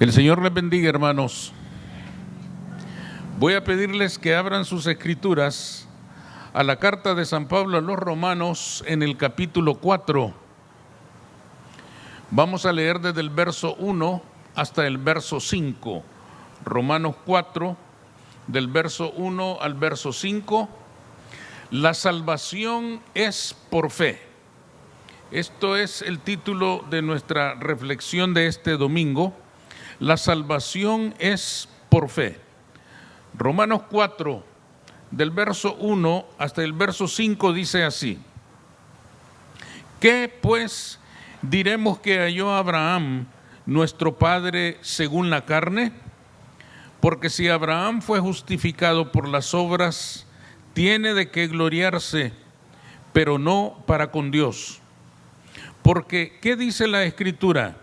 El Señor les bendiga, hermanos. Voy a pedirles que abran sus escrituras a la carta de San Pablo a los Romanos en el capítulo 4. Vamos a leer desde el verso 1 hasta el verso 5. Romanos 4, del verso 1 al verso 5. La salvación es por fe. Esto es el título de nuestra reflexión de este domingo. La salvación es por fe. Romanos 4, del verso 1 hasta el verso 5 dice así: ¿Qué pues diremos que halló Abraham, nuestro padre, según la carne? Porque si Abraham fue justificado por las obras, tiene de qué gloriarse, pero no para con Dios. Porque, ¿qué dice la Escritura?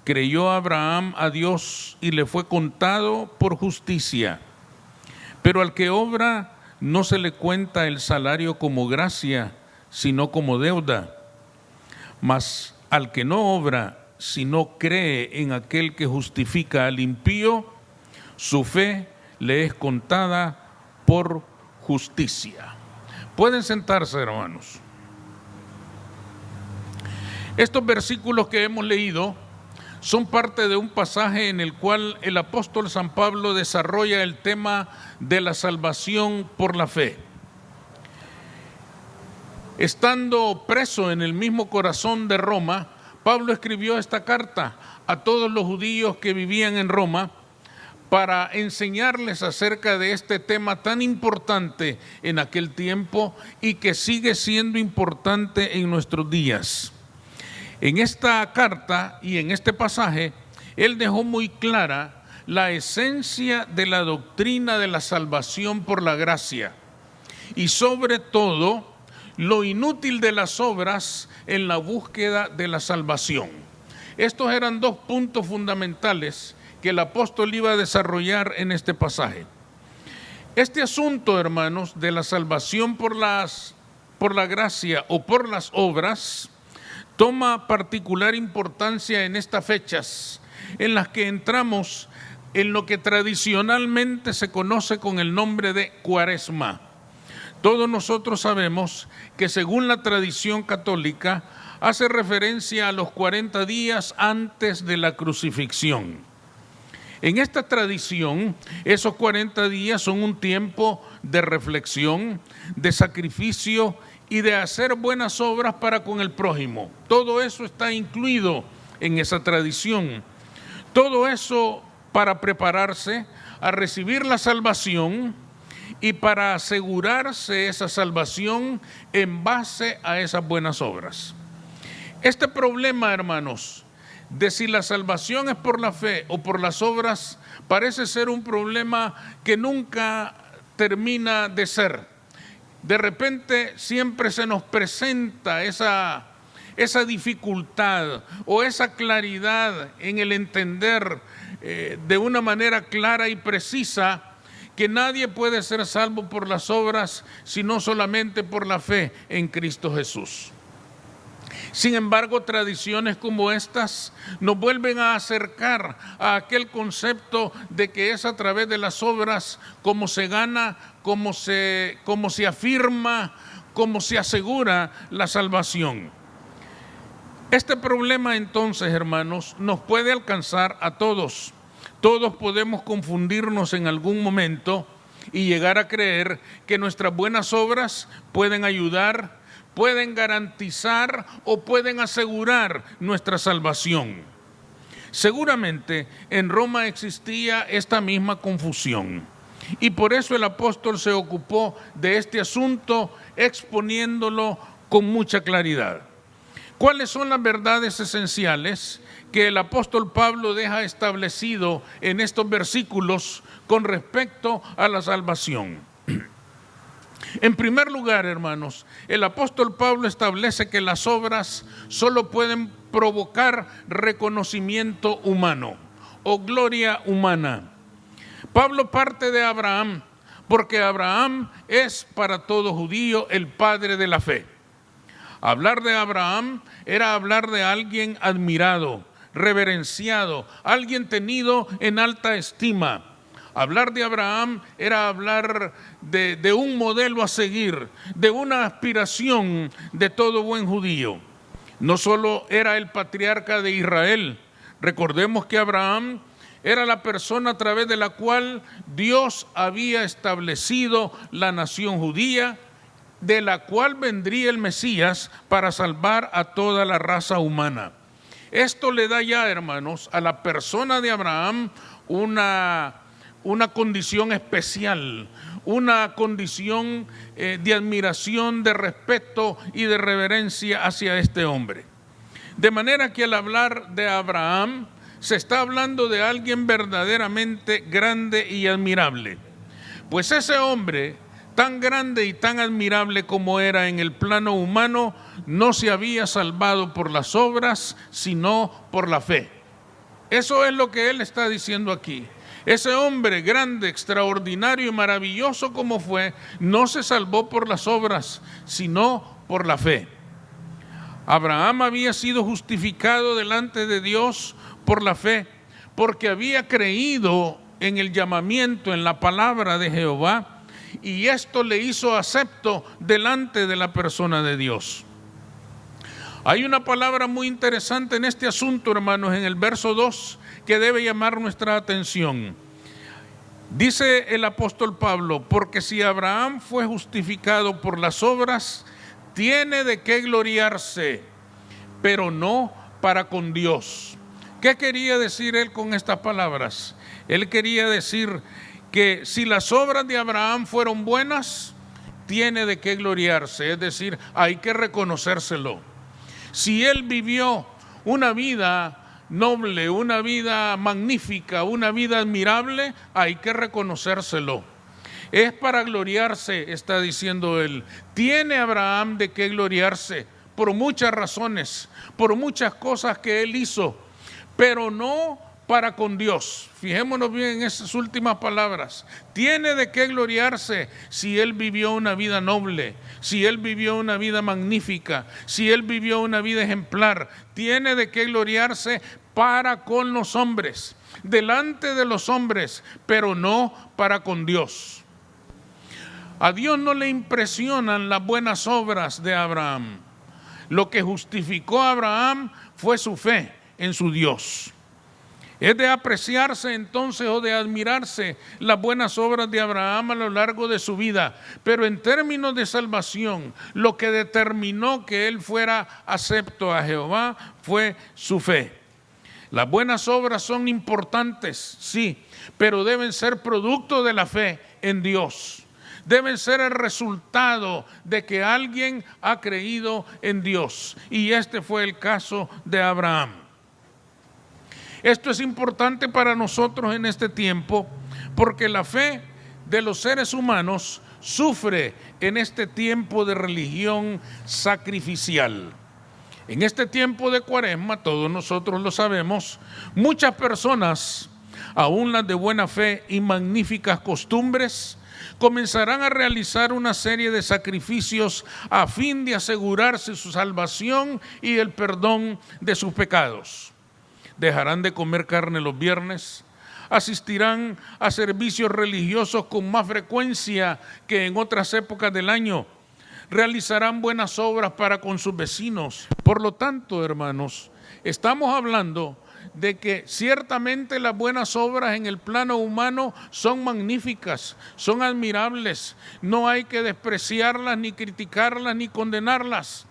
Creyó Abraham a Dios y le fue contado por justicia. Pero al que obra no se le cuenta el salario como gracia, sino como deuda. Mas al que no obra, sino cree en aquel que justifica al impío, su fe le es contada por justicia. Pueden sentarse, hermanos. Estos versículos que hemos leído son parte de un pasaje en el cual el apóstol San Pablo desarrolla el tema de la salvación por la fe. Estando preso en el mismo corazón de Roma, Pablo escribió esta carta a todos los judíos que vivían en Roma para enseñarles acerca de este tema tan importante en aquel tiempo y que sigue siendo importante en nuestros días. En esta carta y en este pasaje, él dejó muy clara la esencia de la doctrina de la salvación por la gracia y sobre todo lo inútil de las obras en la búsqueda de la salvación. Estos eran dos puntos fundamentales que el apóstol iba a desarrollar en este pasaje. Este asunto, hermanos, de la salvación por la gracia o por las obras toma particular importancia en estas fechas en las que entramos en lo que tradicionalmente se conoce con el nombre de Cuaresma. Todos nosotros sabemos que según la tradición católica hace referencia a los 40 días antes de la crucifixión. En esta tradición, esos 40 días son un tiempo de reflexión, de sacrificio y de hacer buenas obras para con el prójimo. Todo eso está incluido en esa tradición. Todo eso para prepararse a recibir la salvación y para asegurarse esa salvación en base a esas buenas obras. Este problema, hermanos, de si la salvación es por la fe o por las obras, parece ser un problema que nunca termina de ser. De repente siempre se nos presenta esa dificultad o esa claridad en el entender de una manera clara y precisa que nadie puede ser salvo por las obras, sino solamente por la fe en Cristo Jesús. Sin embargo, tradiciones como estas nos vuelven a acercar a aquel concepto de que es a través de las obras como se gana, como se afirma, como se asegura la salvación. Este problema entonces, hermanos, nos puede alcanzar a todos. Todos podemos confundirnos en algún momento y llegar a creer que nuestras buenas obras pueden ayudar, pueden garantizar o pueden asegurar nuestra salvación. Seguramente en Roma existía esta misma confusión y por eso el apóstol se ocupó de este asunto exponiéndolo con mucha claridad. ¿Cuáles son las verdades esenciales que el apóstol Pablo deja establecido en estos versículos con respecto a la salvación? En primer lugar, hermanos, el apóstol Pablo establece que las obras solo pueden provocar reconocimiento humano o gloria humana. Pablo parte de Abraham, porque Abraham es para todo judío el padre de la fe. Hablar de Abraham era hablar de alguien admirado, reverenciado, alguien tenido en alta estima. Hablar de Abraham era hablar de un modelo a seguir, de una aspiración de todo buen judío. No solo era el patriarca de Israel, recordemos que Abraham era la persona a través de la cual Dios había establecido la nación judía, de la cual vendría el Mesías para salvar a toda la raza humana. Esto le da ya, hermanos, a la persona de Abraham una condición especial, una condición de admiración, de respeto y de reverencia hacia este hombre. De manera que al hablar de Abraham, se está hablando de alguien verdaderamente grande y admirable. Pues ese hombre, tan grande y tan admirable como era en el plano humano, no se había salvado por las obras, sino por la fe. Eso es lo que él está diciendo aquí. Ese hombre grande, extraordinario y maravilloso como fue, no se salvó por las obras, sino por la fe. Abraham había sido justificado delante de Dios por la fe, porque había creído en el llamamiento, en la palabra de Jehová, y esto le hizo acepto delante de la persona de Dios. Hay una palabra muy interesante en este asunto, hermanos, en el verso 2, que debe llamar nuestra atención. Dice el apóstol Pablo: porque si Abraham fue justificado por las obras, tiene de qué gloriarse, pero no para con Dios. ¿Qué quería decir él con estas palabras? Él quería decir que si las obras de Abraham fueron buenas, tiene de qué gloriarse, es decir, hay que reconocérselo. Si él vivió una vida noble, una vida magnífica, una vida admirable, hay que reconocérselo. Es para gloriarse, está diciendo él. Tiene Abraham de qué gloriarse por muchas razones, por muchas cosas que él hizo, pero no para con Dios. Fijémonos bien en esas últimas palabras. Tiene de qué gloriarse si él vivió una vida noble, si él vivió una vida magnífica, si él vivió una vida ejemplar. Tiene de qué gloriarse para con los hombres, delante de los hombres, pero no para con Dios. A Dios no le impresionan las buenas obras de Abraham. Lo que justificó a Abraham fue su fe en su Dios. Es de apreciarse entonces o de admirarse las buenas obras de Abraham a lo largo de su vida, pero en términos de salvación, lo que determinó que él fuera acepto a Jehová fue su fe. Las buenas obras son importantes, sí, pero deben ser producto de la fe en Dios. Deben ser el resultado de que alguien ha creído en Dios. Y este fue el caso de Abraham. Esto es importante para nosotros en este tiempo, porque la fe de los seres humanos sufre en este tiempo de religión sacrificial. En este tiempo de Cuaresma, todos nosotros lo sabemos, muchas personas, aún las de buena fe y magníficas costumbres, comenzarán a realizar una serie de sacrificios a fin de asegurarse su salvación y el perdón de sus pecados. Dejarán de comer carne los viernes, asistirán a servicios religiosos con más frecuencia que en otras épocas del año, realizarán buenas obras para con sus vecinos. Por lo tanto, hermanos, estamos hablando de que ciertamente las buenas obras en el plano humano son magníficas, son admirables. No hay que despreciarlas, ni criticarlas, ni condenarlas.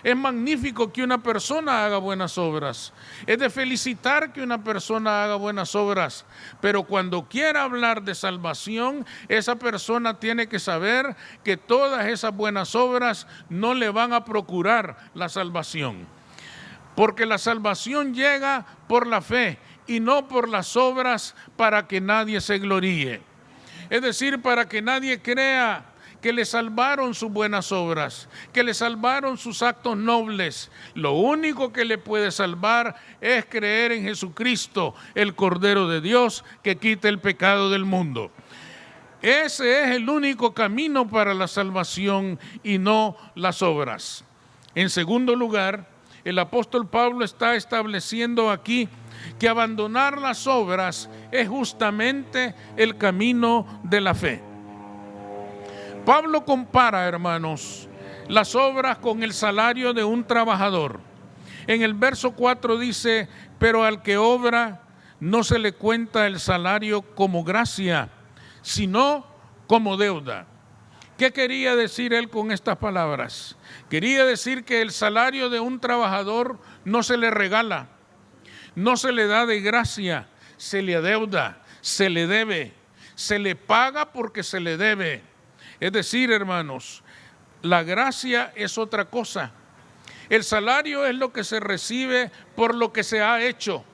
Es magnífico que una persona haga buenas obras. Es de felicitar que una persona haga buenas obras. Pero cuando quiera hablar de salvación, esa persona tiene que saber que todas esas buenas obras no le van a procurar la salvación. Porque la salvación llega por la fe y no por las obras para que nadie se gloríe. Es decir, para que nadie crea que le salvaron sus buenas obras, que le salvaron sus actos nobles. Lo único que le puede salvar es creer en Jesucristo, el Cordero de Dios, que quita el pecado del mundo. Ese es el único camino para la salvación y no las obras. En segundo lugar, el apóstol Pablo está estableciendo aquí que abandonar las obras es justamente el camino de la fe. Pablo compara, hermanos, las obras con el salario de un trabajador. En el verso 4 dice, pero al que obra no se le cuenta el salario como gracia, sino como deuda. ¿Qué quería decir él con estas palabras? Quería decir que el salario de un trabajador no se le regala, no se le da de gracia, se le adeuda, se le debe, se le paga porque se le debe. Es decir, hermanos, la gracia es otra cosa. El salario es lo que se recibe por lo que se ha hecho.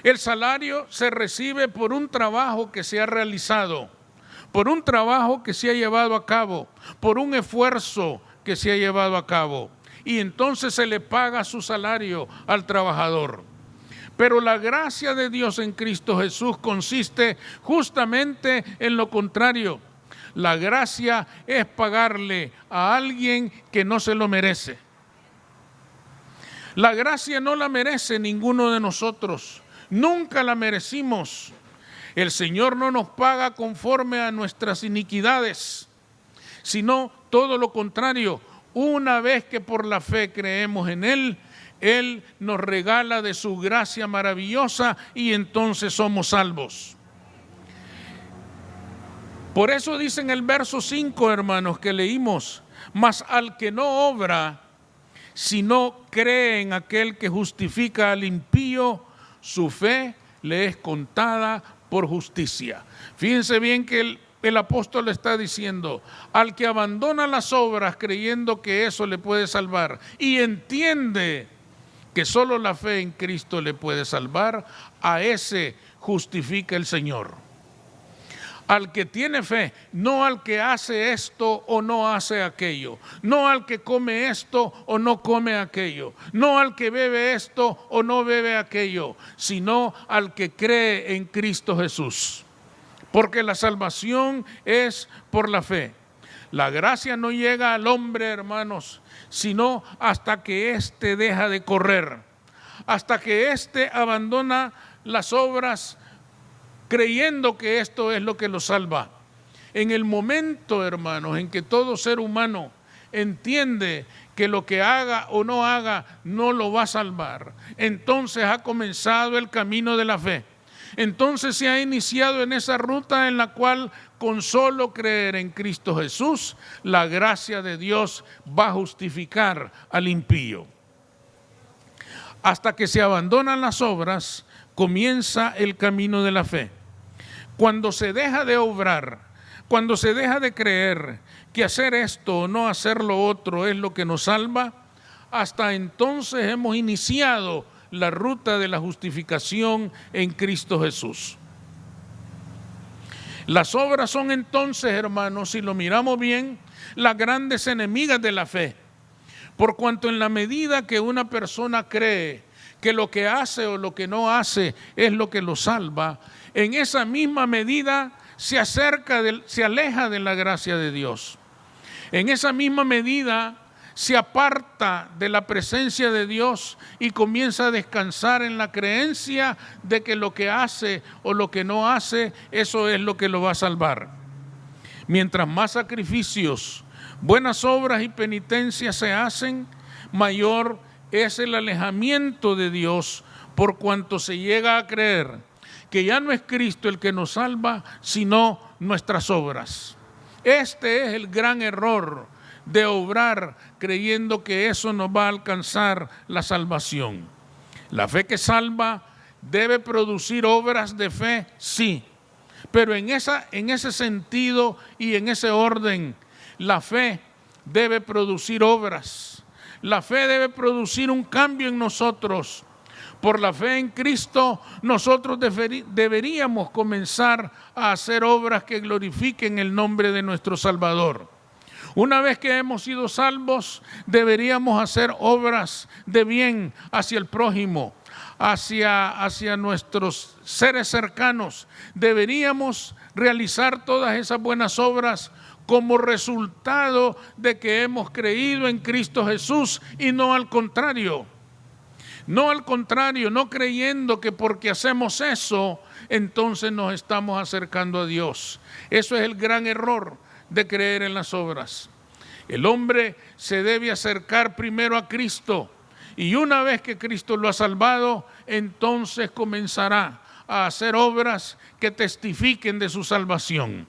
El salario se recibe por un trabajo que se ha realizado, por un trabajo que se ha llevado a cabo, por un esfuerzo que se ha llevado a cabo. Y entonces se le paga su salario al trabajador. Pero la gracia de Dios en Cristo Jesús consiste justamente en lo contrario. La gracia es pagarle a alguien que no se lo merece. La gracia no la merece ninguno de nosotros. Nunca la merecimos. El Señor no nos paga conforme a nuestras iniquidades, sino todo lo contrario. Una vez que por la fe creemos en Él, Él nos regala de su gracia maravillosa y entonces somos salvos. Por eso dice en el verso 5, hermanos, que leímos, mas al que no obra, sino cree en aquel que justifica al impío, su fe le es contada por justicia. Fíjense bien que el apóstol está diciendo, al que abandona las obras creyendo que eso le puede salvar y entiende que solo la fe en Cristo le puede salvar, a ese justifica el Señor. Al que tiene fe, no al que hace esto o no hace aquello, no al que come esto o no come aquello, no al que bebe esto o no bebe aquello, sino al que cree en Cristo Jesús. Porque la salvación es por la fe. La gracia no llega al hombre, hermanos, sino hasta que éste deja de correr, hasta que éste abandona las obras creyendo que esto es lo que lo salva. En el momento, hermanos, en que todo ser humano entiende que lo que haga o no haga no lo va a salvar, entonces ha comenzado el camino de la fe. Entonces se ha iniciado en esa ruta en la cual con solo creer en Cristo Jesús, la gracia de Dios va a justificar al impío. Hasta que se abandonan las obras, comienza el camino de la fe. Cuando se deja de obrar, cuando se deja de creer que hacer esto o no hacer lo otro es lo que nos salva, hasta entonces hemos iniciado la ruta de la justificación en Cristo Jesús. Las obras son entonces, hermanos, si lo miramos bien, las grandes enemigas de la fe. Por cuanto en la medida que una persona cree que lo que hace o lo que no hace es lo que lo salva, en esa misma medida se aleja de la gracia de Dios. En esa misma medida se aparta de la presencia de Dios y comienza a descansar en la creencia de que lo que hace o lo que no hace, eso es lo que lo va a salvar. Mientras más sacrificios, buenas obras y penitencias se hacen, mayor es el alejamiento de Dios, por cuanto se llega a creer que ya no es Cristo el que nos salva, sino nuestras obras. Este es el gran error de obrar creyendo que eso nos va a alcanzar la salvación. La fe que salva debe producir obras de fe, sí, pero en ese sentido y en ese orden, la fe debe producir obras. La fe debe producir un cambio en nosotros. Por la fe en Cristo, nosotros deberíamos comenzar a hacer obras que glorifiquen el nombre de nuestro Salvador. Una vez que hemos sido salvos, deberíamos hacer obras de bien hacia el prójimo, hacia nuestros seres cercanos. Deberíamos realizar todas esas buenas obras como resultado de que hemos creído en Cristo Jesús y no al contrario. No al contrario, no creyendo que porque hacemos eso, entonces nos estamos acercando a Dios. Eso es el gran error de creer en las obras. El hombre se debe acercar primero a Cristo y una vez que Cristo lo ha salvado, entonces comenzará a hacer obras que testifiquen de su salvación.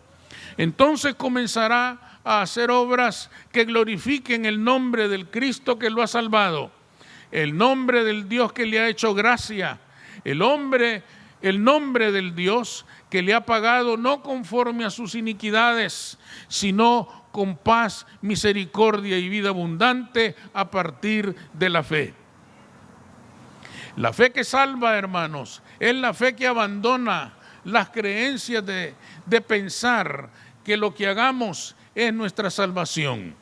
Entonces comenzará a hacer obras que glorifiquen el nombre del Cristo que lo ha salvado, el nombre del Dios que le ha hecho gracia, el nombre del Dios que le ha pagado no conforme a sus iniquidades, sino con paz, misericordia y vida abundante a partir de la fe. La fe que salva, hermanos, es la fe que abandona las creencias de pensar que lo que hagamos es nuestra salvación.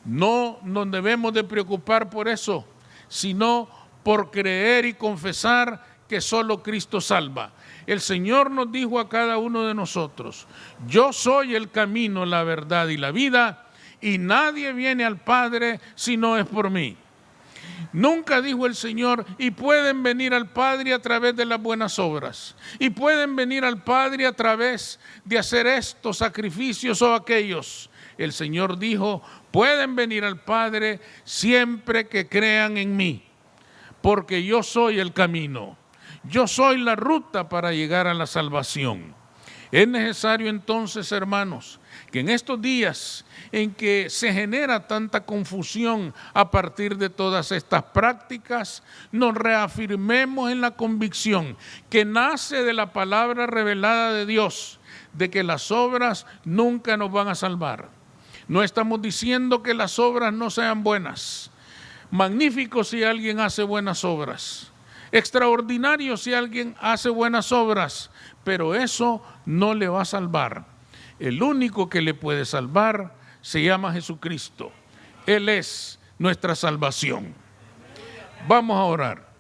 No nos debemos de preocupar por eso, sino por creer y confesar que solo Cristo salva. El Señor nos dijo a cada uno de nosotros: yo soy el camino, la verdad y la vida, y nadie viene al Padre si no es por mí. Nunca dijo el Señor: y pueden venir al Padre a través de las buenas obras, y pueden venir al Padre a través de hacer estos sacrificios o aquellos. El Señor dijo: pueden venir al Padre siempre que crean en mí, porque yo soy el camino, yo soy la ruta para llegar a la salvación. Es necesario entonces, hermanos, que en estos días en que se genera tanta confusión a partir de todas estas prácticas, nos reafirmemos en la convicción que nace de la palabra revelada de Dios, de que las obras nunca nos van a salvar. No estamos diciendo que las obras no sean buenas. Magnífico si alguien hace buenas obras. Extraordinario si alguien hace buenas obras, pero eso no le va a salvar. El único que le puede salvar se llama Jesucristo. Él es nuestra salvación. Vamos a orar.